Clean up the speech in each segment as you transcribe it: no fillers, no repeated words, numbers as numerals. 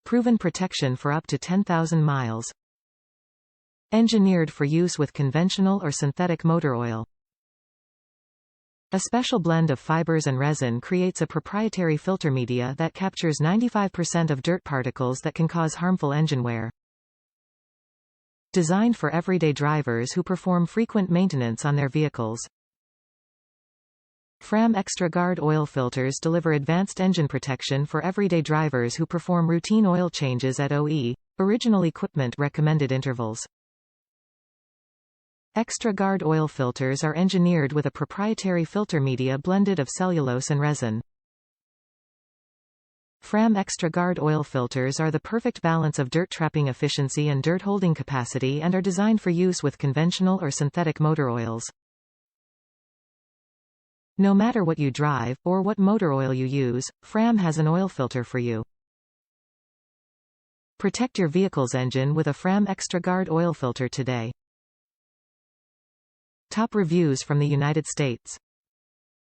Proven protection for up to 10,000 miles. Engineered for use with conventional or synthetic motor oil. A special blend of fibers and resin creates a proprietary filter media that captures 95% of dirt particles that can cause harmful engine wear. Designed for everyday drivers who perform frequent maintenance on their vehicles. Fram Extra Guard oil filters deliver advanced engine protection for everyday drivers who perform routine oil changes at original equipment recommended intervals. Extra Guard oil filters are engineered with a proprietary filter media blended of cellulose and resin. Fram Extra Guard oil filters are the perfect balance of dirt trapping efficiency and dirt holding capacity and are designed for use with conventional or synthetic motor oils. No matter what you drive, or what motor oil you use, Fram has an oil filter for you. Protect your vehicle's engine with a Fram Extra Guard oil filter today. Top reviews from the United States.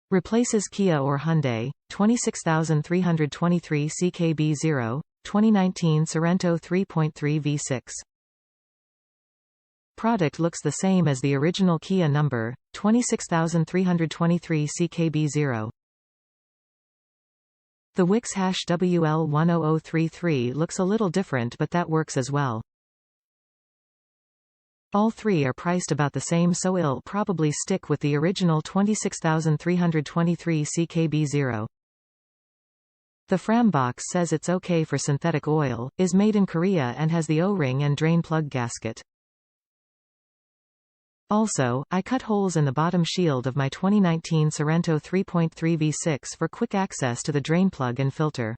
Replaces Kia or Hyundai, 26323 CKB0, 2019 Sorento 3.3 V6. Product looks the same as the original Kia number, 26323 CKB0. The WIX WL10033 looks a little different, but that works as well. All three are priced about the same, so I'll probably stick with the original 26323 CKB0. The Fram box says it's okay for synthetic oil, is made in Korea and has the O-ring and drain plug gasket. Also, I cut holes in the bottom shield of my 2019 Sorento 3.3 V6 for quick access to the drain plug and filter.